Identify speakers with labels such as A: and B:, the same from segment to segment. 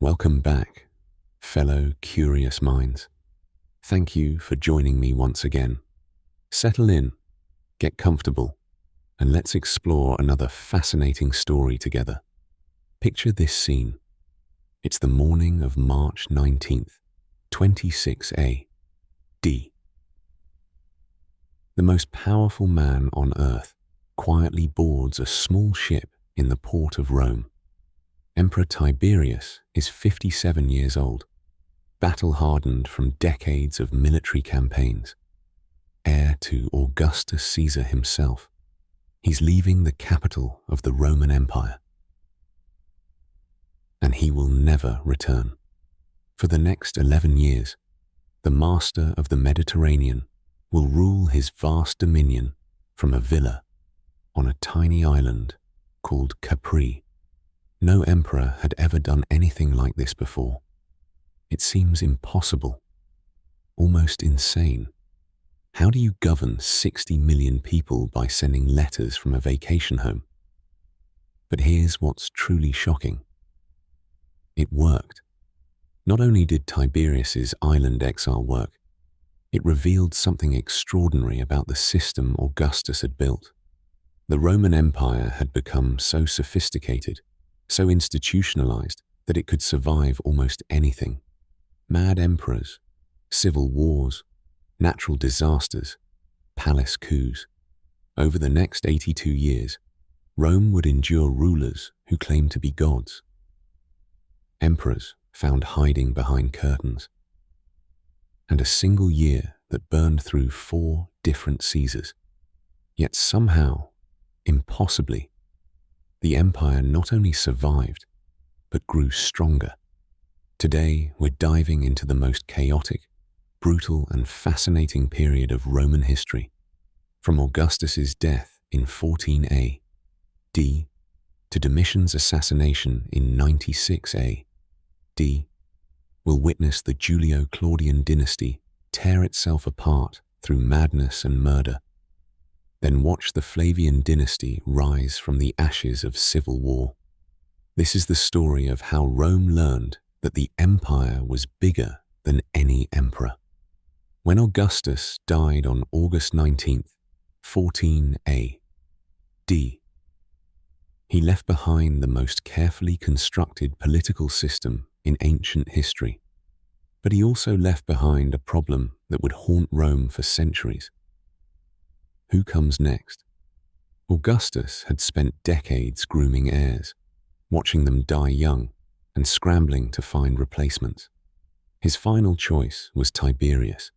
A: Welcome back, fellow curious minds. Thank you for joining me once again. Settle in, get comfortable, and let's explore another fascinating story together. Picture this scene. It's the morning of March 19th, 26 D. The most powerful man on earth quietly boards a small ship in the port of Rome. Emperor Tiberius is 57 years old, battle-hardened from decades of military campaigns. Heir to Augustus Caesar himself, he's leaving the capital of the Roman Empire. And he will never return. For the next 11 years, the master of the Mediterranean will rule his vast dominion from a villa on a tiny island called Capri. No emperor had ever done anything like this before. It seems impossible, almost insane. How do you govern 60 million people by sending letters from a vacation home? But here's what's truly shocking. It worked. Not only did Tiberius's island exile work, it revealed something extraordinary about the system Augustus had built. The Roman Empire had become so sophisticated, so institutionalized, that it could survive almost anything. Mad emperors, civil wars, natural disasters, palace coups. Over the next 82 years, Rome would endure rulers who claimed to be gods. Emperors found hiding behind curtains. And a single year that burned through 4 different Caesars. Yet somehow, impossibly, the empire not only survived, but grew stronger. Today, we're diving into the most chaotic, brutal, and fascinating period of Roman history, from Augustus's death in 14 AD to Domitian's assassination in 96 AD. We'll witness the Julio-Claudian dynasty tear itself apart through madness and murder. Then watch the Flavian dynasty rise from the ashes of civil war. This is the story of how Rome learned that the empire was bigger than any emperor. When Augustus died on August 19th, 14 AD, he left behind the most carefully constructed political system in ancient history. But he also left behind a problem that would haunt Rome for centuries. Who comes next? Augustus had spent decades grooming heirs, watching them die young and scrambling to find replacements. His final choice was Tiberius,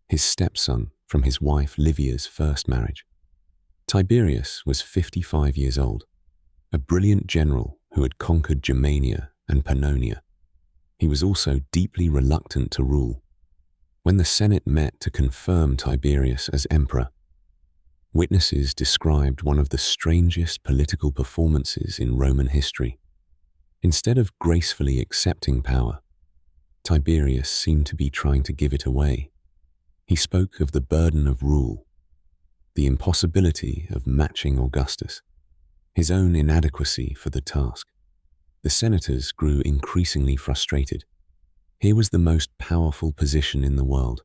A: his stepson from his wife Livia's first marriage. Tiberius was 55 years old, a brilliant general who had conquered Germania and Pannonia. He was also deeply reluctant to rule. When the Senate met to confirm Tiberius as emperor, witnesses described one of the strangest political performances in Roman history. Instead of gracefully accepting power, Tiberius seemed to be trying to give it away. He spoke of the burden of rule, the impossibility of matching Augustus, his own inadequacy for the task. The senators grew increasingly frustrated. Here was the most powerful position in the world,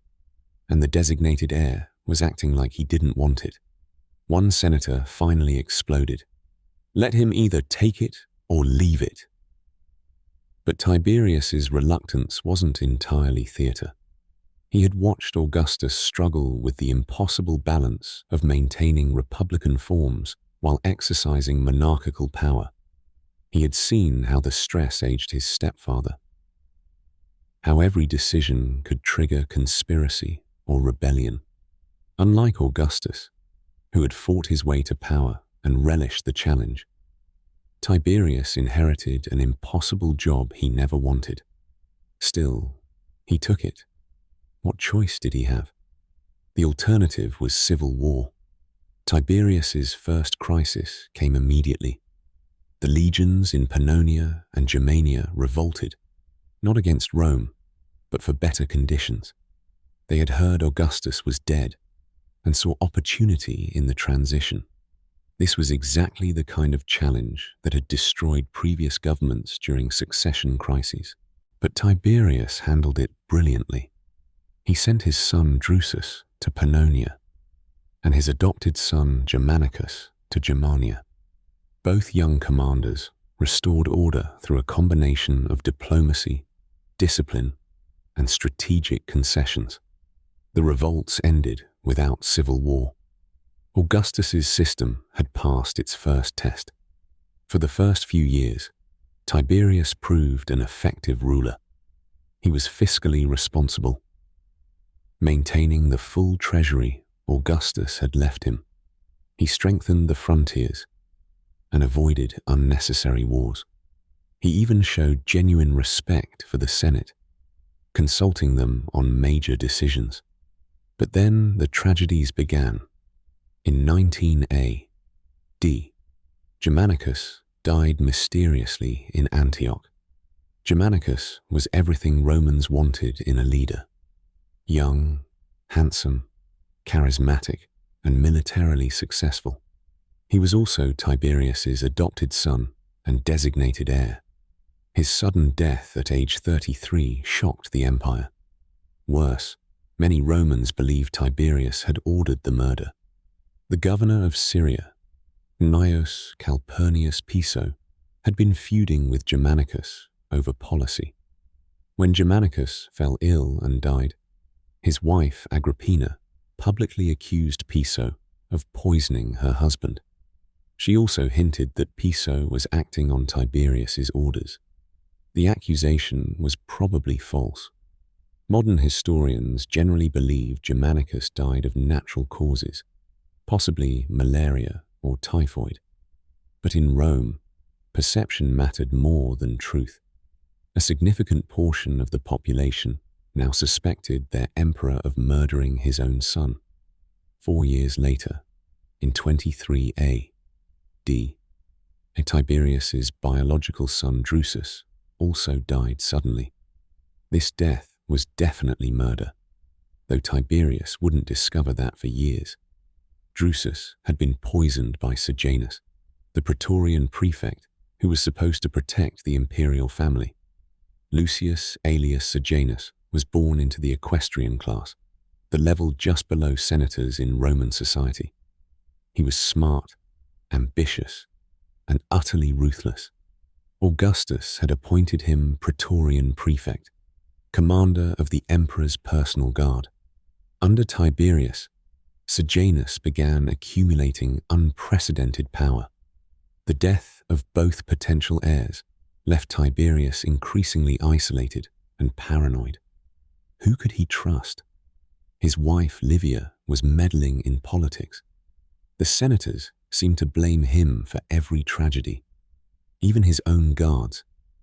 A: and the designated heir was acting like he didn't want it. One senator finally exploded. Let him either take it or leave it. But Tiberius's reluctance wasn't entirely theater. He had watched Augustus struggle with the impossible balance of maintaining republican forms while exercising monarchical power. He had seen how the stress aged his stepfather, how every decision could trigger conspiracy or rebellion. Unlike Augustus, who had fought his way to power and relished the challenge, Tiberius inherited an impossible job he never wanted. Still, he took it. What choice did he have? The alternative was civil war. Tiberius's first crisis came immediately. The legions in Pannonia and Germania revolted, not against Rome, but for better conditions. They had heard Augustus was dead and saw opportunity in the transition. This was exactly the kind of challenge that had destroyed previous governments during succession crises. But Tiberius handled it brilliantly. He sent his son Drusus to Pannonia and his adopted son Germanicus to Germania. Both young commanders restored order through a combination of diplomacy, discipline, and strategic concessions. The revolts ended without civil war. Augustus's system had passed its first test. For the first few years, Tiberius proved an effective ruler. He was fiscally responsible, maintaining the full treasury Augustus had left him. He strengthened the frontiers and avoided unnecessary wars. He even showed genuine respect for the Senate, consulting them on major decisions. But then the tragedies began. In 19 A.D., Germanicus died mysteriously in Antioch. Germanicus was everything Romans wanted in a leader: young, handsome, charismatic, and militarily successful. He was also Tiberius's adopted son and designated heir. His sudden death at age 33 shocked the empire. Worse, many Romans believed Tiberius had ordered the murder. The governor of Syria, Gnaeus Calpurnius Piso, had been feuding with Germanicus over policy. When Germanicus fell ill and died, his wife Agrippina publicly accused Piso of poisoning her husband. She also hinted that Piso was acting on Tiberius's orders. The accusation was probably false. Modern historians generally believe Germanicus died of natural causes, possibly malaria or typhoid. But in Rome, perception mattered more than truth. A significant portion of the population now suspected their emperor of murdering his own son. 4 years later, in 23 A.D., Tiberius's biological son Drusus also died suddenly. This death was definitely murder, though Tiberius wouldn't discover that for years. Drusus had been poisoned by Sejanus, the Praetorian prefect who was supposed to protect the imperial family. Lucius Aelius Sejanus was born into the equestrian class, the level just below senators in Roman society. He was smart, ambitious, and utterly ruthless. Augustus had appointed him Praetorian prefect, commander of the emperor's personal guard. Under Tiberius, Sejanus began accumulating unprecedented power. The death of both potential heirs left Tiberius increasingly isolated and paranoid. Who could he trust? His wife Livia was meddling in politics. The senators seemed to blame him for every tragedy. Even his own guards,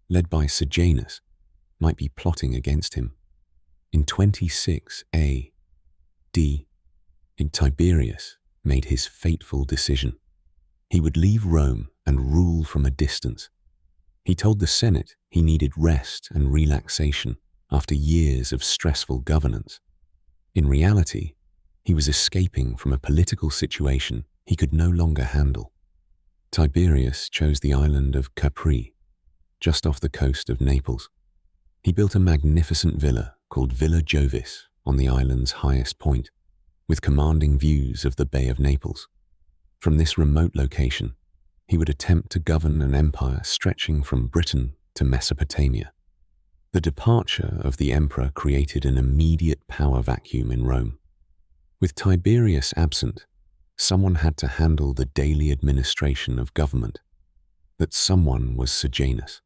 A: led by Sejanus, might be plotting against him. In 26 A.D., Tiberius made his fateful decision. He would leave Rome and rule from a distance. He told the Senate he needed rest and relaxation after years of stressful governance. In reality, he was escaping from a political situation he could no longer handle. Tiberius chose the island of Capri, just off the coast of Naples. He built a magnificent villa called Villa Jovis on the island's highest point, with commanding views of the Bay of Naples. From this remote location, he would attempt to govern an empire stretching from Britain to Mesopotamia. The departure of the emperor created an immediate power vacuum in Rome. With Tiberius absent, someone had to handle the daily administration of government. That someone was Sejanus.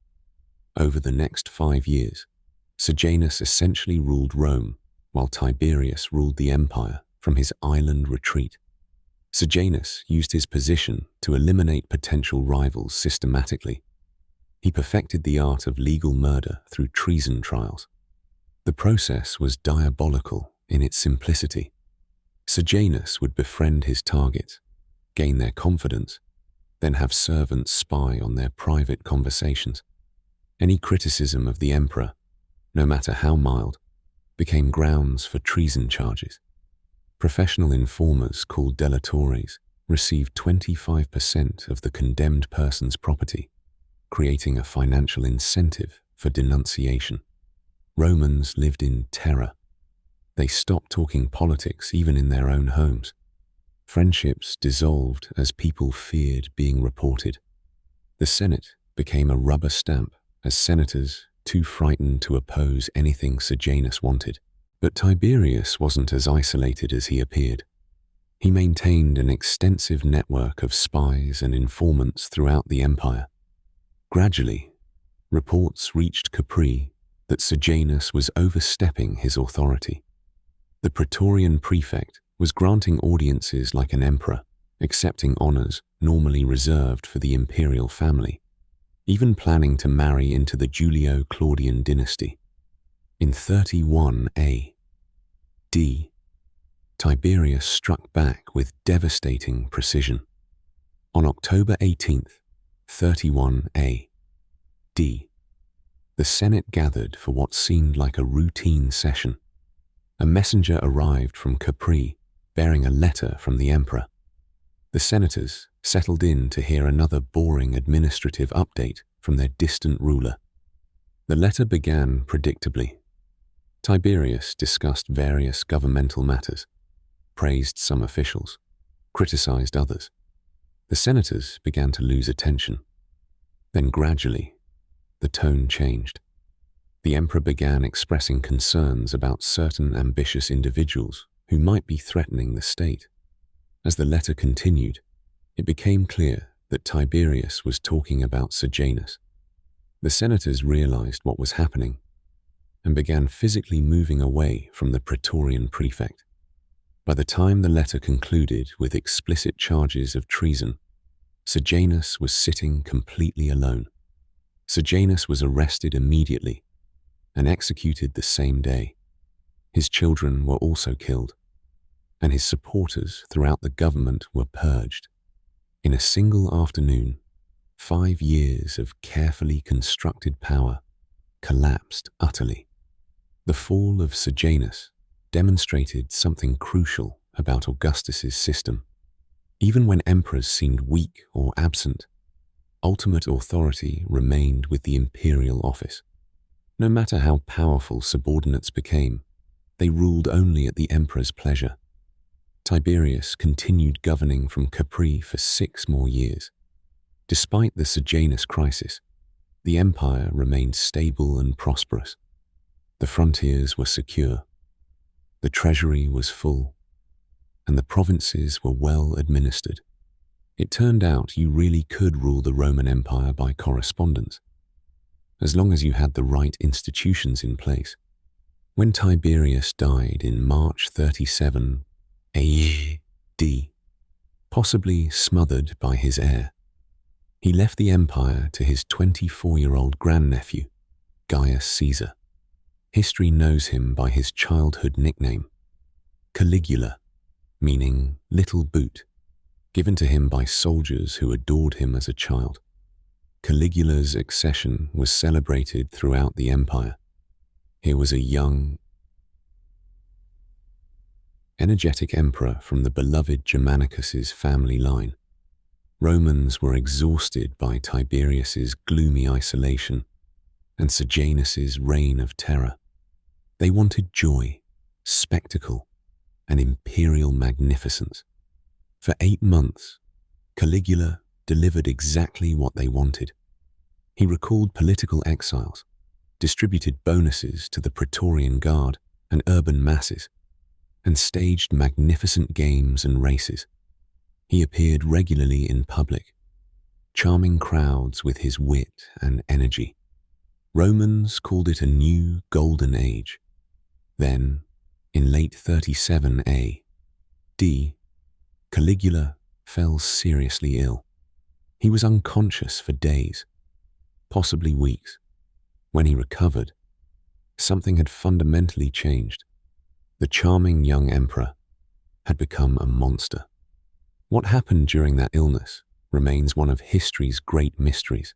A: Over the next 5 years, Sejanus essentially ruled Rome, while Tiberius ruled the empire from his island retreat. Sejanus used his position to eliminate potential rivals systematically. He perfected the art of legal murder through treason trials. The process was diabolical in its simplicity. Sejanus would befriend his targets, gain their confidence, then have servants spy on their private conversations. Any criticism of the emperor, no matter how mild, became grounds for treason charges. Professional informers called delatores received 25% of the condemned person's property, creating a financial incentive for denunciation. Romans lived in terror. They stopped talking politics even in their own homes. Friendships dissolved as people feared being reported. The Senate became a rubber stamp as senators, too frightened to oppose anything Sejanus wanted. But Tiberius wasn't as isolated as he appeared. He maintained an extensive network of spies and informants throughout the empire. Gradually, reports reached Capri that Sejanus was overstepping his authority. The Praetorian prefect was granting audiences like an emperor, accepting honors normally reserved for the imperial family, even planning to marry into the Julio-Claudian dynasty. In 31 A.D., Tiberius struck back with devastating precision. On October 18th, 31 A.D., the Senate gathered for what seemed like a routine session. A messenger arrived from Capri, bearing a letter from the emperor. The senators settled in to hear another boring administrative update from their distant ruler. The letter began predictably. Tiberius discussed various governmental matters, praised some officials, criticized others. The senators began to lose attention. Then gradually, the tone changed. The emperor began expressing concerns about certain ambitious individuals who might be threatening the state. As the letter continued, it became clear that Tiberius was talking about Sejanus. The senators realized what was happening and began physically moving away from the Praetorian prefect. By the time the letter concluded with explicit charges of treason, Sejanus was sitting completely alone. Sejanus was arrested immediately and executed the same day. His children were also killed, and his supporters throughout the government were purged. In a single afternoon, 5 years of carefully constructed power collapsed utterly. The fall of Sejanus demonstrated something crucial about Augustus's system. Even when emperors seemed weak or absent, ultimate authority remained with the imperial office. No matter how powerful subordinates became, they ruled only at the emperor's pleasure. Tiberius continued governing from Capri for 6 more years. Despite the Sejanus crisis, the empire remained stable and prosperous. The frontiers were secure, the treasury was full, and the provinces were well administered. It turned out you really could rule the Roman Empire by correspondence, as long as you had the right institutions in place. When Tiberius died in March 37 A.D., possibly smothered by his heir, he left the empire to his 24-year-old grandnephew, Gaius Caesar. History knows him by his childhood nickname, Caligula, meaning little boot, given to him by soldiers who adored him as a child. Caligula's accession was celebrated throughout the empire. He was a young, energetic emperor from the beloved Germanicus's family line. Romans were exhausted by Tiberius's gloomy isolation and Sejanus's reign of terror. They wanted joy, spectacle, and imperial magnificence. For 8 months, Caligula delivered exactly what they wanted. He recalled political exiles, distributed bonuses to the Praetorian Guard and urban masses, and staged magnificent games and races. He appeared regularly in public, charming crowds with his wit and energy. Romans called it a new golden age. Then, in late 37 A.D., Caligula fell seriously ill. He was unconscious for days, possibly weeks. When he recovered, something had fundamentally changed. The charming young emperor had become a monster. What happened during that illness remains one of history's great mysteries.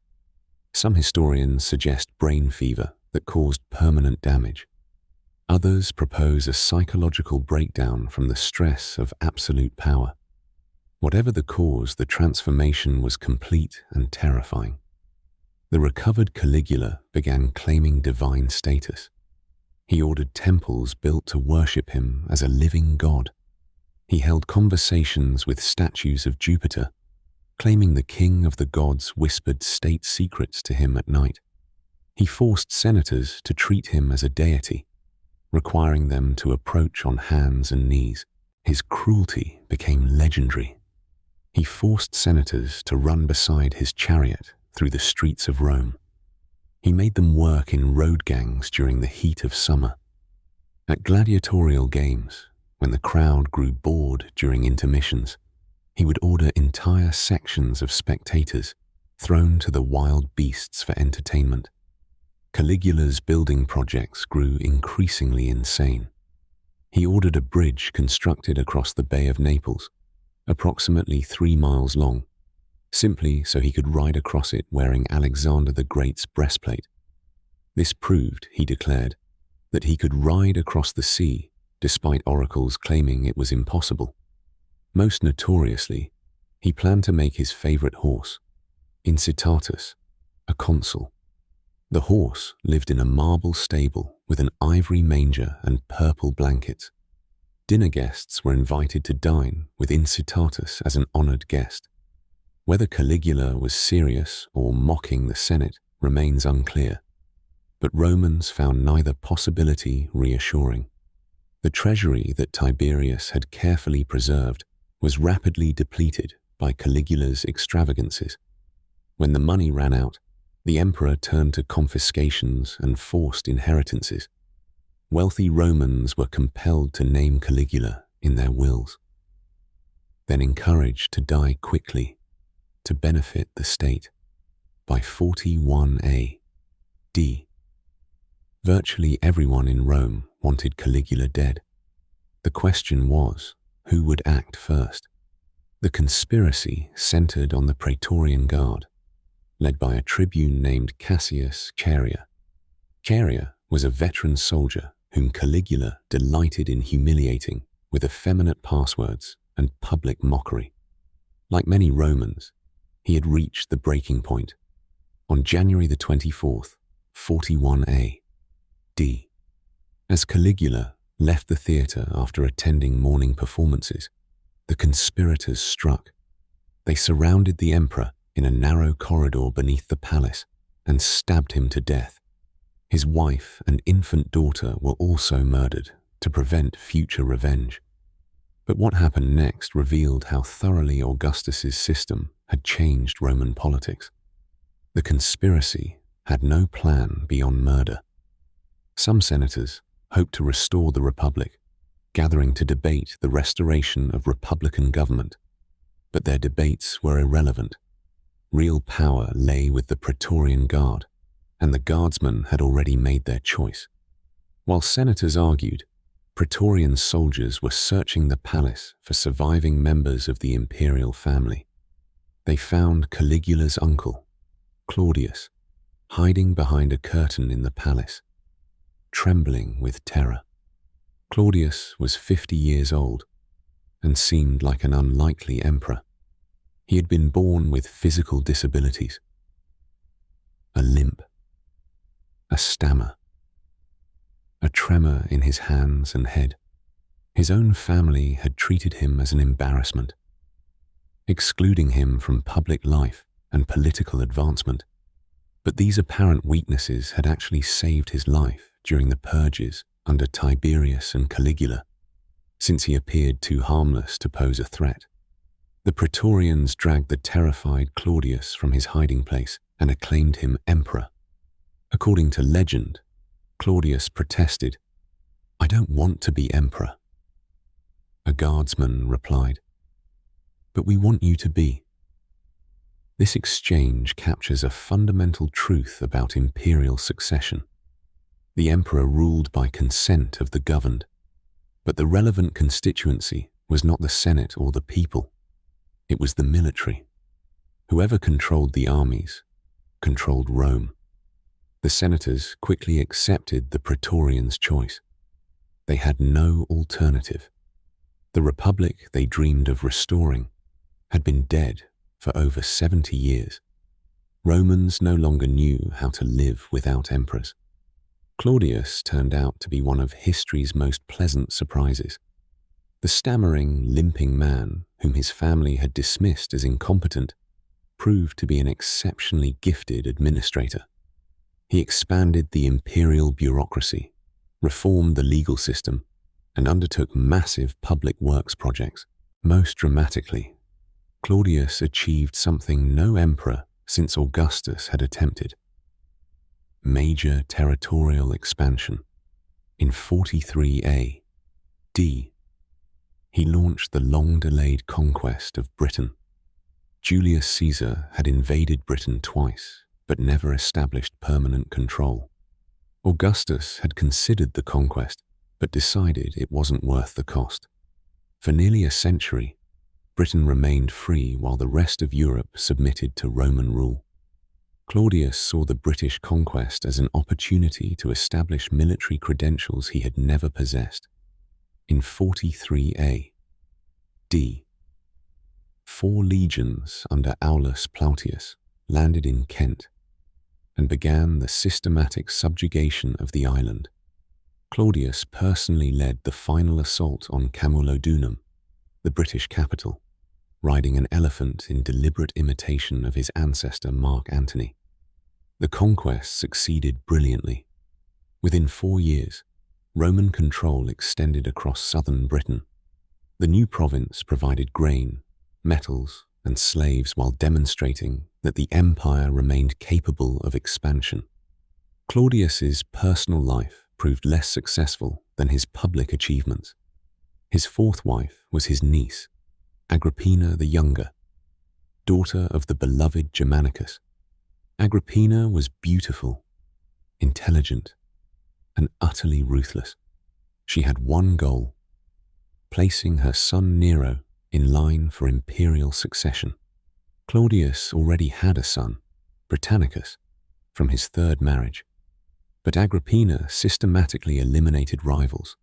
A: Some historians suggest brain fever that caused permanent damage. Others propose a psychological breakdown from the stress of absolute power. Whatever the cause, the transformation was complete and terrifying. The recovered Caligula began claiming divine status. He ordered temples built to worship him as a living god. He held conversations with statues of Jupiter, claiming the king of the gods whispered state secrets to him at night. He forced senators to treat him as a deity, requiring them to approach on hands and knees. His cruelty became legendary. He forced senators to run beside his chariot through the streets of Rome. He made them work in road gangs during the heat of summer. At gladiatorial games, when the crowd grew bored during intermissions, he would order entire sections of spectators thrown to the wild beasts for entertainment. Caligula's building projects grew increasingly insane. He ordered a bridge constructed across the Bay of Naples, approximately 3 miles long, simply so he could ride across it wearing Alexander the Great's breastplate. This proved, he declared, that he could ride across the sea despite oracles claiming it was impossible. Most notoriously, he planned to make his favorite horse, Incitatus, a consul. The horse lived in a marble stable with an ivory manger and purple blankets. Dinner guests were invited to dine with Incitatus as an honored guest. Whether Caligula was serious or mocking the Senate remains unclear, but Romans found neither possibility reassuring. The treasury that Tiberius had carefully preserved was rapidly depleted by Caligula's extravagances. When the money ran out, the emperor turned to confiscations and forced inheritances. Wealthy Romans were compelled to name Caligula in their wills, then encouraged to die quickly to benefit the state. By 41 A.D., virtually everyone in Rome wanted Caligula dead. The question was, who would act first? The conspiracy centered on the Praetorian Guard, led by a tribune named Cassius Chaerea. Chaerea was a veteran soldier whom Caligula delighted in humiliating with effeminate passwords and public mockery. Like many Romans, he had reached the breaking point. On January the 24th, 41 A.D., as Caligula left the theatre after attending morning performances, the conspirators struck. They surrounded the emperor in a narrow corridor beneath the palace and stabbed him to death. His wife and infant daughter were also murdered to prevent future revenge. But what happened next revealed how thoroughly Augustus's system had changed Roman politics. The conspiracy had no plan beyond murder. Some senators hoped to restore the Republic, gathering to debate the restoration of republican government. But their debates were irrelevant. Real power lay with the Praetorian Guard, and the guardsmen had already made their choice. While senators argued, Praetorian soldiers were searching the palace for surviving members of the imperial family. They found Caligula's uncle, Claudius, hiding behind a curtain in the palace, trembling with terror. Claudius was 50 years old and seemed like an unlikely emperor. He had been born with physical disabilities, a limp, a stammer, a tremor in his hands and head. His own family had treated him as an embarrassment, excluding him from public life and political advancement. But these apparent weaknesses had actually saved his life during the purges under Tiberius and Caligula, since he appeared too harmless to pose a threat. The Praetorians dragged the terrified Claudius from his hiding place and acclaimed him emperor. According to legend, Claudius protested, "I don't want to be emperor." A guardsman replied, "But we want you to be." This exchange captures a fundamental truth about imperial succession. The emperor ruled by consent of the governed, but the relevant constituency was not the Senate or the people. It was the military. Whoever controlled the armies controlled Rome. The senators quickly accepted the Praetorians' choice. They had no alternative. The republic they dreamed of restoring had been dead for over 70 years. Romans no longer knew how to live without emperors. Claudius turned out to be one of history's most pleasant surprises. The stammering, limping man, whom his family had dismissed as incompetent, proved to be an exceptionally gifted administrator. He expanded the imperial bureaucracy, reformed the legal system, and undertook massive public works projects. Most dramatically, Claudius achieved something no emperor since Augustus had attempted: major territorial expansion. In 43 A.D., he launched the long-delayed conquest of Britain. Julius Caesar had invaded Britain twice, but never established permanent control. Augustus had considered the conquest, but decided it wasn't worth the cost. For nearly a century, Britain remained free while the rest of Europe submitted to Roman rule. Claudius saw the British conquest as an opportunity to establish military credentials he had never possessed. In 43 A.D., 4 legions under Aulus Plautius landed in Kent and began the systematic subjugation of the island. Claudius personally led the final assault on Camulodunum, the British capital, riding an elephant in deliberate imitation of his ancestor Mark Antony. The conquest succeeded brilliantly. Within 4 years, Roman control extended across southern Britain. The new province provided grain, metals, and slaves while demonstrating that the empire remained capable of expansion. Claudius's personal life proved less successful than his public achievements. His 4th wife was his niece, Agrippina the Younger, daughter of the beloved Germanicus. Agrippina was beautiful, intelligent, and utterly ruthless. She had one goal: placing her son Nero in line for imperial succession. Claudius already had a son, Britannicus, from his 3rd marriage, but Agrippina systematically eliminated rivals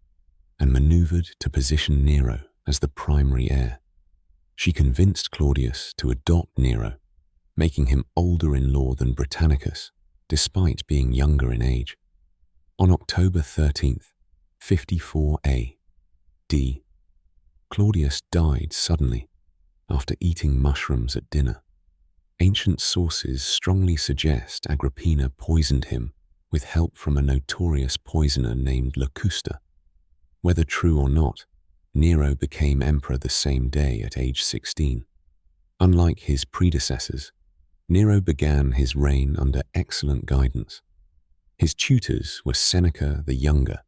A: and maneuvered to position Nero as the primary heir. She convinced Claudius to adopt Nero, making him older in law than Britannicus, despite being younger in age. On October 13th, 54 A.D., Claudius died suddenly after eating mushrooms at dinner. Ancient sources strongly suggest Agrippina poisoned him with help from a notorious poisoner named Locusta. Whether true or not, Nero became emperor the same day at age 16. Unlike his predecessors, Nero began his reign under excellent guidance. His tutors were Seneca the Younger,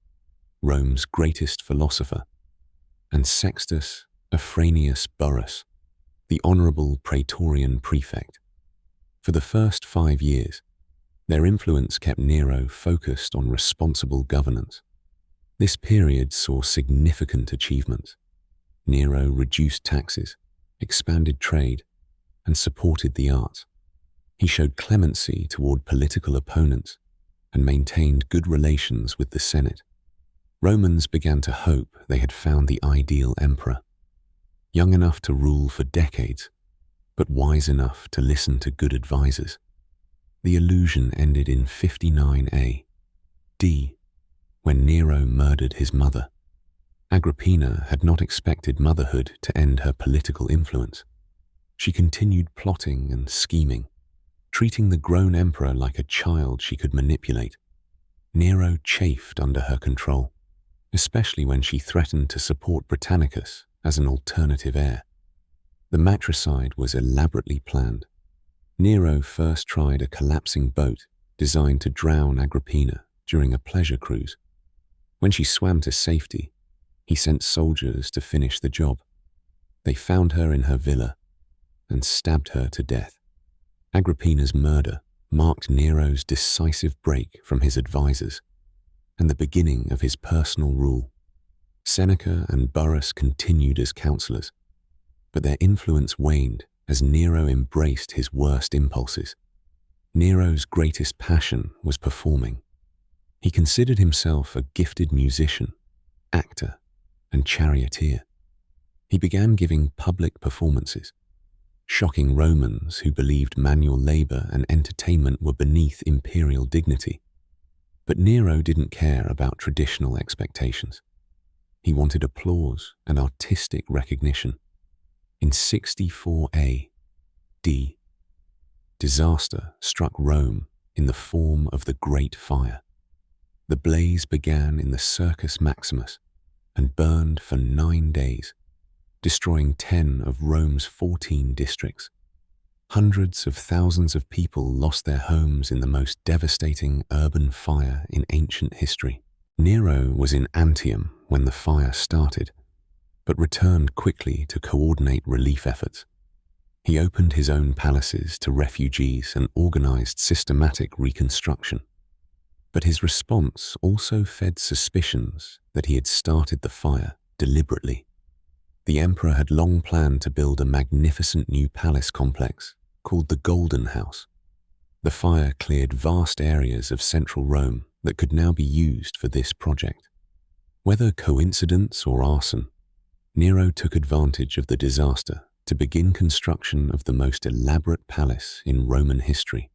A: Rome's greatest philosopher, and Sextus Afranius Burrus, the honorable praetorian prefect. For the first 5 years, their influence kept Nero focused on responsible governance. This period saw significant achievements. Nero reduced taxes, expanded trade, and supported the arts. He showed clemency toward political opponents and maintained good relations with the Senate. Romans began to hope they had found the ideal emperor, young enough to rule for decades, but wise enough to listen to good advisors. The illusion ended in 59 A.D., when Nero murdered his mother. Agrippina had not expected motherhood to end her political influence. She continued plotting and scheming, treating the grown emperor like a child she could manipulate. Nero chafed under her control, especially when she threatened to support Britannicus as an alternative heir. The matricide was elaborately planned. Nero first tried a collapsing boat designed to drown Agrippina during a pleasure cruise. When she swam to safety, he sent soldiers to finish the job. They found her in her villa and stabbed her to death. Agrippina's murder marked Nero's decisive break from his advisors and the beginning of his personal rule. Seneca and Burrus continued as counselors, but their influence waned as Nero embraced his worst impulses. Nero's greatest passion was performing. He considered himself a gifted musician, actor, and charioteer. He began giving public performances, shocking Romans who believed manual labor and entertainment were beneath imperial dignity. But Nero didn't care about traditional expectations. He wanted applause and artistic recognition. In 64 A.D., disaster struck Rome in the form of the Great Fire. The blaze began in the Circus Maximus and burned for 9 days, destroying 10 of Rome's 14 districts. Hundreds of thousands of people lost their homes in the most devastating urban fire in ancient history. Nero was in Antium when the fire started, but returned quickly to coordinate relief efforts. He opened his own palaces to refugees and organized systematic reconstruction. But his response also fed suspicions that he had started the fire deliberately. The emperor had long planned to build a magnificent new palace complex called the Golden House. The fire cleared vast areas of central Rome that could now be used for this project. Whether coincidence or arson, Nero took advantage of the disaster to begin construction of the most elaborate palace in Roman history.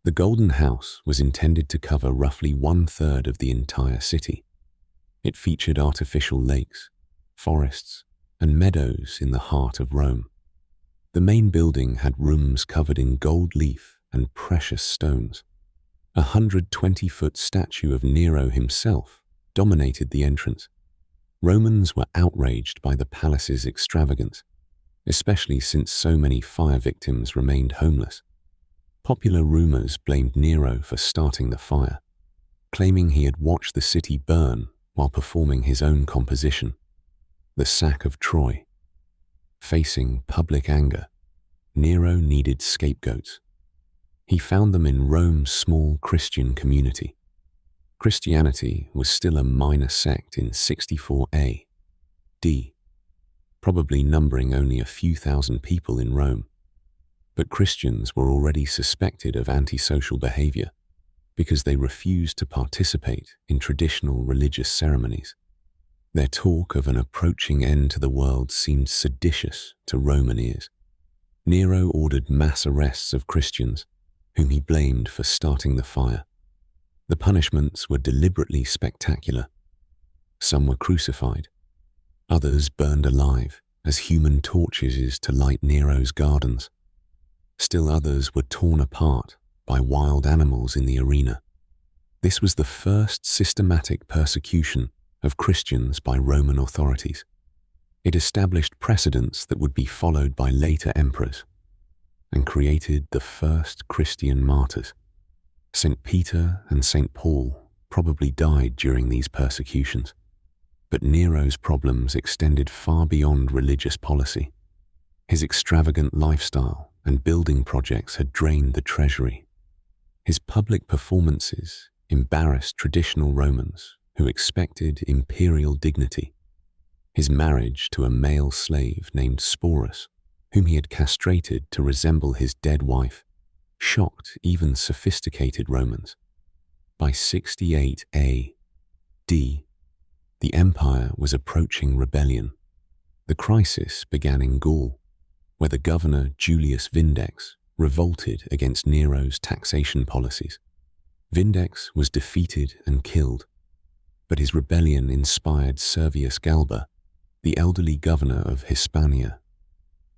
A: The Golden House was intended to cover roughly 1/3 of the entire city. It featured artificial lakes, forests, and meadows in the heart of Rome. The main building had rooms covered in gold leaf and precious stones. A 120-foot statue of Nero himself dominated the entrance. Romans were outraged by the palace's extravagance, especially since so many fire victims remained homeless. Popular rumors blamed Nero for starting the fire, claiming he had watched the city burn while performing his own composition, the sack of Troy. Facing public anger, Nero needed scapegoats. He found them in Rome's small Christian community. Christianity was still a minor sect in 64 A.D., probably numbering only a few thousand people in Rome. But Christians were already suspected of antisocial behavior because they refused to participate in traditional religious ceremonies. Their talk of an approaching end to the world seemed seditious to Roman ears. Nero ordered mass arrests of Christians, whom he blamed for starting the fire. The punishments were deliberately spectacular. Some were crucified, others burned alive as human torches to light Nero's gardens. Still others were torn apart by wild animals in the arena. This was the first systematic persecution of Christians by Roman authorities. It established precedents that would be followed by later emperors and created the first Christian martyrs. St. Peter and St. Paul probably died during these persecutions, but Nero's problems extended far beyond religious policy. His extravagant lifestyle and building projects had drained the treasury. His public performances embarrassed traditional Romans who expected imperial dignity. His marriage to a male slave named Sporus, whom he had castrated to resemble his dead wife, shocked even sophisticated Romans. By 68 A.D., the empire was approaching rebellion. The crisis began in Gaul, where the governor Julius Vindex revolted against Nero's taxation policies. Vindex was defeated and killed, but his rebellion inspired Servius Galba, the elderly governor of Hispania,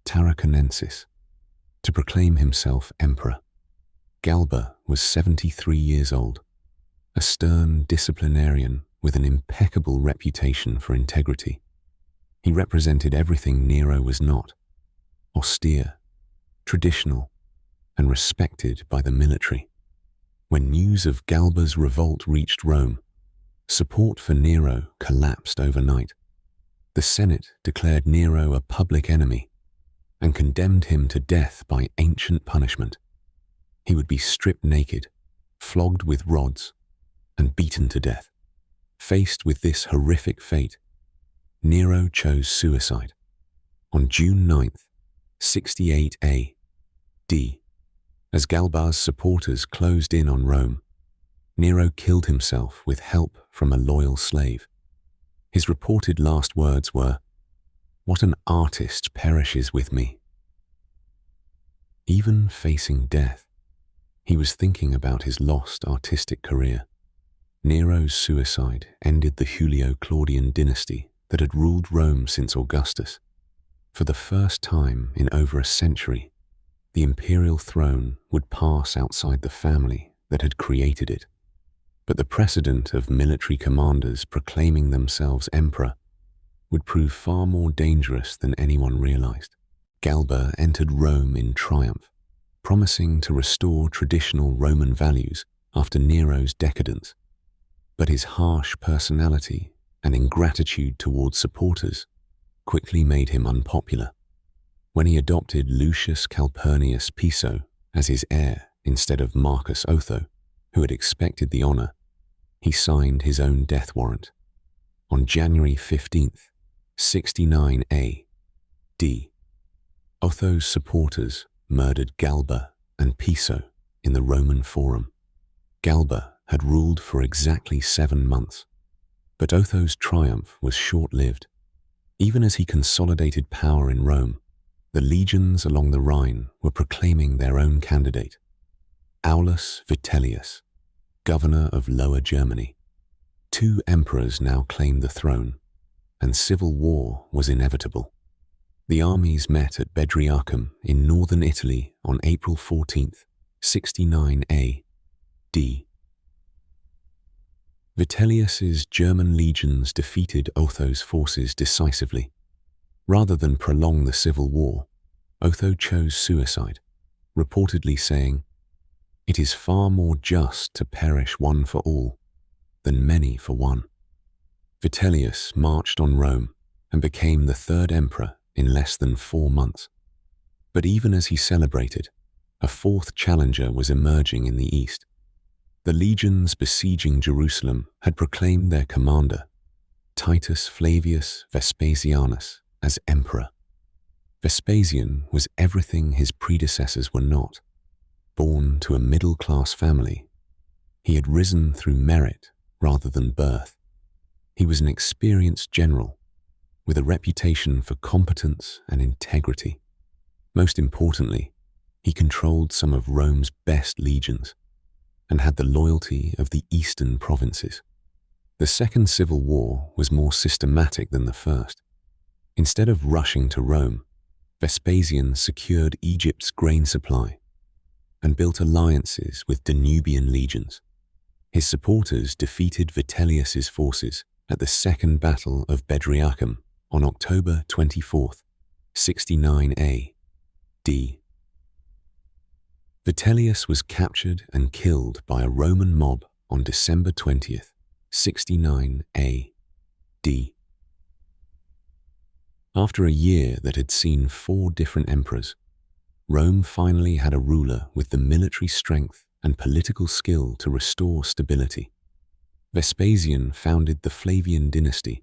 A: Tarraconensis, to proclaim himself emperor. Galba was 73 years old, a stern disciplinarian with an impeccable reputation for integrity. He represented everything Nero was not: austere, traditional, and respected by the military. When news of Galba's revolt reached Rome, support for Nero collapsed overnight. The Senate declared Nero a public enemy and condemned him to death by ancient punishment. He would be stripped naked, flogged with rods, and beaten to death. Faced with this horrific fate, Nero chose suicide. On June 9th, 68 A.D., as Galba's supporters closed in on Rome, Nero killed himself with help from a loyal slave. His reported last words were, "What an artist perishes with me." Even facing death, he was thinking about his lost artistic career. Nero's suicide ended the Julio-Claudian dynasty that had ruled Rome since Augustus. For the first time in over a century, the imperial throne would pass outside the family that had created it. But the precedent of military commanders proclaiming themselves emperor would prove far more dangerous than anyone realized. Galba entered Rome in triumph, promising to restore traditional Roman values after Nero's decadence. But his harsh personality and ingratitude towards supporters quickly made him unpopular. When he adopted Lucius Calpurnius Piso as his heir instead of Marcus Otho, who had expected the honor, he signed his own death warrant. On January 15th, 69 A.D., Otho's supporters murdered Galba and Piso in the Roman Forum. Galba had ruled for exactly 7 months, but Otho's triumph was short-lived. Even as he consolidated power in Rome, the legions along the Rhine were proclaiming their own candidate, Aulus Vitellius, governor of Lower Germany. 2 emperors now claimed the throne, and civil war was inevitable. The armies met at Bedriacum in northern Italy on April 14th, 69 A.D. Vitellius's German legions defeated Otho's forces decisively. Rather than prolong the civil war, Otho chose suicide, reportedly saying, "It is far more just to perish one for all than many for one." Vitellius marched on Rome and became the 3rd emperor in less than 4 months. But even as he celebrated, a 4th challenger was emerging in the east. The legions besieging Jerusalem had proclaimed their commander, Titus Flavius Vespasianus, as emperor. Vespasian was everything his predecessors were not. Born to a middle-class family, he had risen through merit rather than birth. He was an experienced general with a reputation for competence and integrity. Most importantly, he controlled some of Rome's best legions and had the loyalty of the eastern provinces. The Second Civil War was more systematic than the first. Instead of rushing to Rome, Vespasian secured Egypt's grain supply and built alliances with Danubian legions. His supporters defeated Vitellius's forces at the Second Battle of Bedriacum on October 24th, 69 A.D. Vitellius was captured and killed by a Roman mob on December 20th, 69 A.D. After a year that had seen 4 different emperors, Rome finally had a ruler with the military strength and political skill to restore stability. Vespasian founded the Flavian dynasty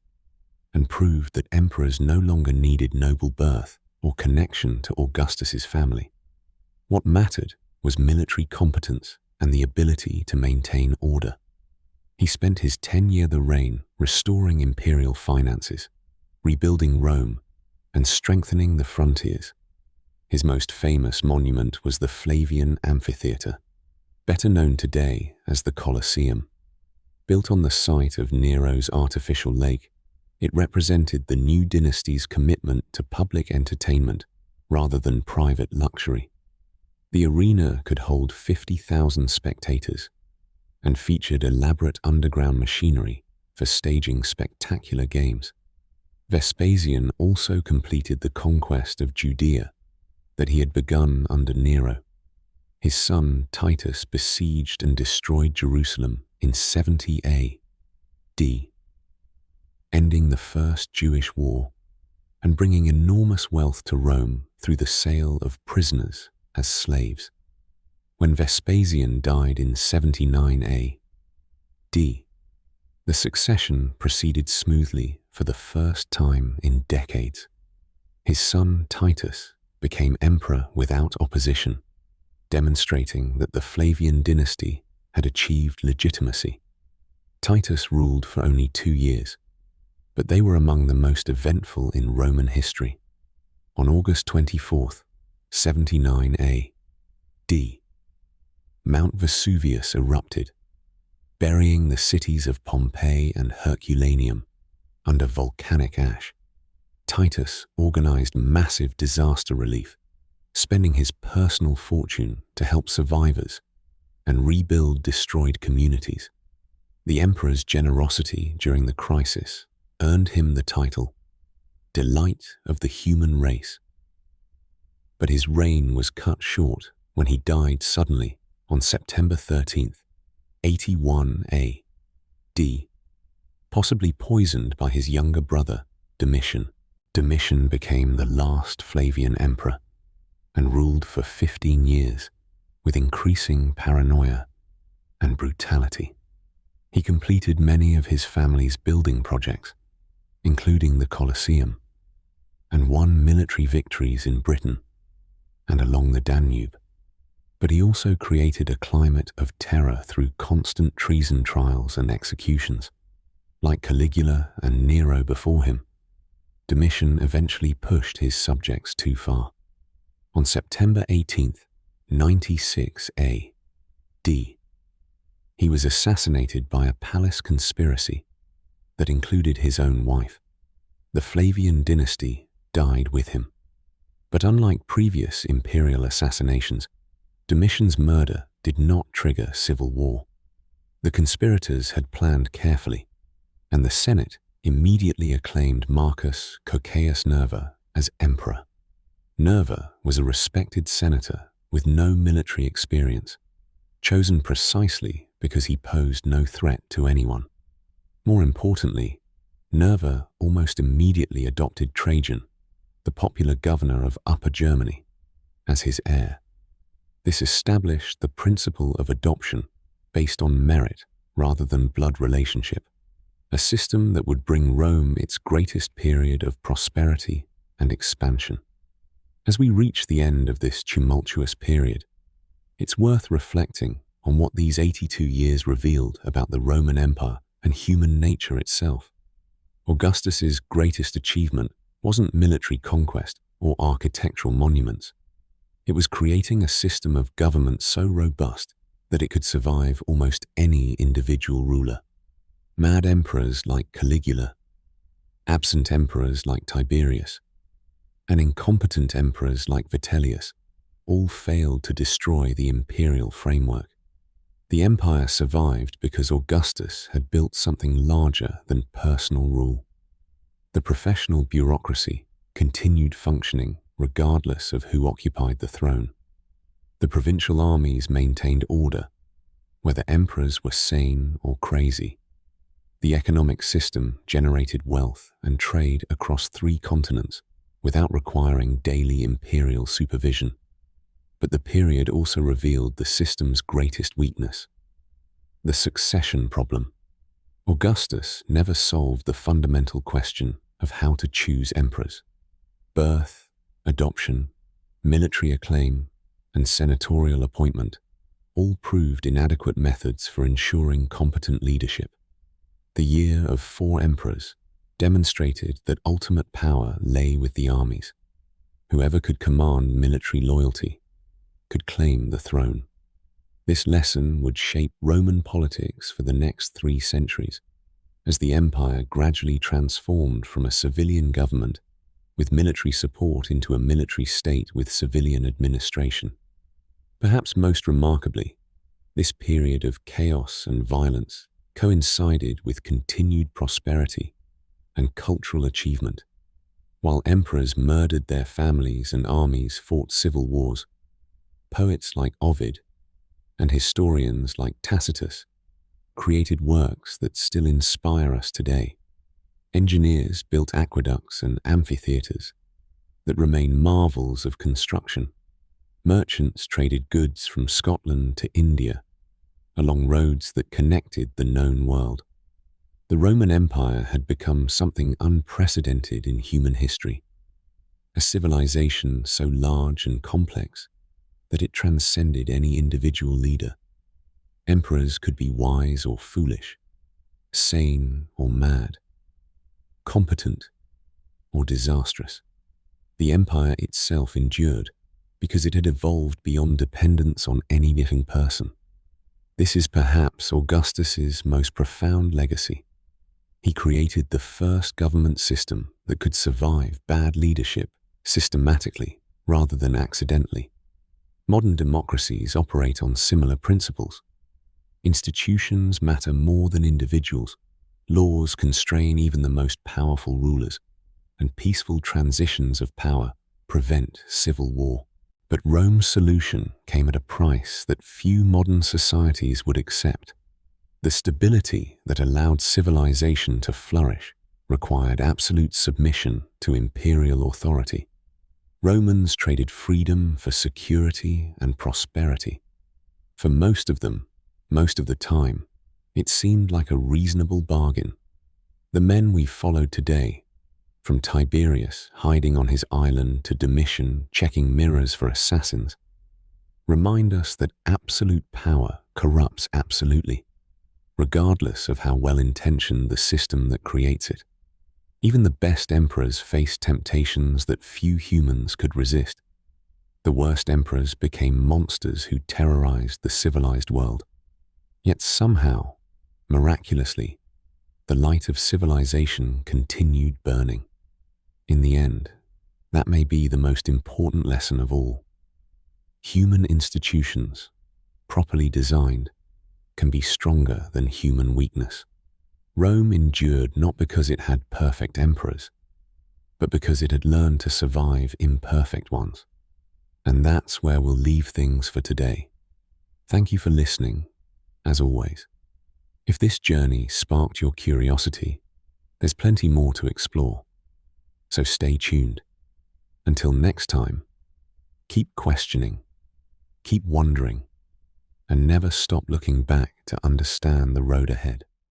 A: and proved that emperors no longer needed noble birth or connection to Augustus's family. What mattered was military competence and the ability to maintain order. He spent his 10-year reign restoring imperial finances, rebuilding Rome, and strengthening the frontiers. His most famous monument was the Flavian Amphitheatre, better known today as the Colosseum. Built on the site of Nero's artificial lake, it represented the new dynasty's commitment to public entertainment rather than private luxury. The arena could hold 50,000 spectators and featured elaborate underground machinery for staging spectacular games. Vespasian also completed the conquest of Judea that he had begun under Nero. His son Titus besieged and destroyed Jerusalem in 70 A.D., ending the First Jewish War and bringing enormous wealth to Rome through the sale of prisoners as slaves. When Vespasian died in 79 A.D., the succession proceeded smoothly for the first time in decades. His son Titus became emperor without opposition, demonstrating that the Flavian dynasty had achieved legitimacy. Titus ruled for only 2 years, but they were among the most eventful in Roman history. On August 24th, 79 A.D., D. Mount Vesuvius erupted, burying the cities of Pompeii and Herculaneum under volcanic ash. Titus organized massive disaster relief, spending his personal fortune to help survivors and rebuild destroyed communities. The emperor's generosity during the crisis earned him the title, Delight of the Human Race. But his reign was cut short when he died suddenly on September 13th, 81 A.D., possibly poisoned by his younger brother, Domitian. Domitian became the last Flavian emperor and ruled for 15 years with increasing paranoia and brutality. He completed many of his family's building projects, including the Colosseum, and won military victories in Britain and along the Danube. But he also created a climate of terror through constant treason trials and executions. Like Caligula and Nero before him, Domitian eventually pushed his subjects too far. On September 18th, 96 A.D., he was assassinated by a palace conspiracy that included his own wife. The Flavian dynasty died with him. But unlike previous imperial assassinations, Domitian's murder did not trigger civil war. The conspirators had planned carefully, and the Senate immediately acclaimed Marcus Cocceius Nerva as emperor. Nerva was a respected senator with no military experience, chosen precisely because he posed no threat to anyone. More importantly, Nerva almost immediately adopted Trajan, the popular governor of Upper Germany, as his heir. This established the principle of adoption based on merit rather than blood relationship, a system that would bring Rome its greatest period of prosperity and expansion. As we reach the end of this tumultuous period, it's worth reflecting on what these 82 years revealed about the Roman Empire and human nature itself. Augustus's greatest achievement wasn't military conquest or architectural monuments. It was creating a system of government so robust that it could survive almost any individual ruler. Mad emperors like Caligula, absent emperors like Tiberius, and incompetent emperors like Vitellius all failed to destroy the imperial framework. The empire survived because Augustus had built something larger than personal rule. The professional bureaucracy continued functioning regardless of who occupied the throne. The provincial armies maintained order, whether emperors were sane or crazy. The economic system generated wealth and trade across 3 continents without requiring daily imperial supervision. But the period also revealed the system's greatest weakness: the succession problem. Augustus never solved the fundamental question of how to choose emperors. Birth, adoption, military acclaim, and senatorial appointment all proved inadequate methods for ensuring competent leadership. The year of 4 emperors demonstrated that ultimate power lay with the armies. Whoever could command military loyalty could claim the throne. This lesson would shape Roman politics for the next 3 centuries, as the empire gradually transformed from a civilian government with military support into a military state with civilian administration. Perhaps most remarkably, this period of chaos and violence coincided with continued prosperity and cultural achievement. While emperors murdered their families and armies fought civil wars, poets like Ovid and historians like Tacitus created works that still inspire us today. Engineers built aqueducts and amphitheaters that remain marvels of construction. Merchants traded goods from Scotland to India along roads that connected the known world. The Roman Empire had become something unprecedented in human history, a civilization so large and complex that it transcended any individual leader. Emperors could be wise or foolish, sane or mad, competent or disastrous. The empire itself endured, because it had evolved beyond dependence on any living person. This is perhaps Augustus's most profound legacy. He created the first government system that could survive bad leadership systematically rather than accidentally. Modern democracies operate on similar principles. Institutions matter more than individuals. Laws constrain even the most powerful rulers, and peaceful transitions of power prevent civil war. But Rome's solution came at a price that few modern societies would accept. The stability that allowed civilization to flourish required absolute submission to imperial authority. Romans traded freedom for security and prosperity. For most of them, most of the time, it seemed like a reasonable bargain. The men we followed today, from Tiberius hiding on his island to Domitian checking mirrors for assassins, remind us that absolute power corrupts absolutely, regardless of how well-intentioned the system that creates it. Even the best emperors faced temptations that few humans could resist. The worst emperors became monsters who terrorized the civilized world. Yet somehow, miraculously, the light of civilization continued burning. In the end, that may be the most important lesson of all. Human institutions, properly designed, can be stronger than human weakness. Rome endured not because it had perfect emperors, but because it had learned to survive imperfect ones. And that's where we'll leave things for today. Thank you for listening, as always. If this journey sparked your curiosity, there's plenty more to explore. So stay tuned. Until next time, keep questioning, keep wondering, and never stop looking back to understand the road ahead.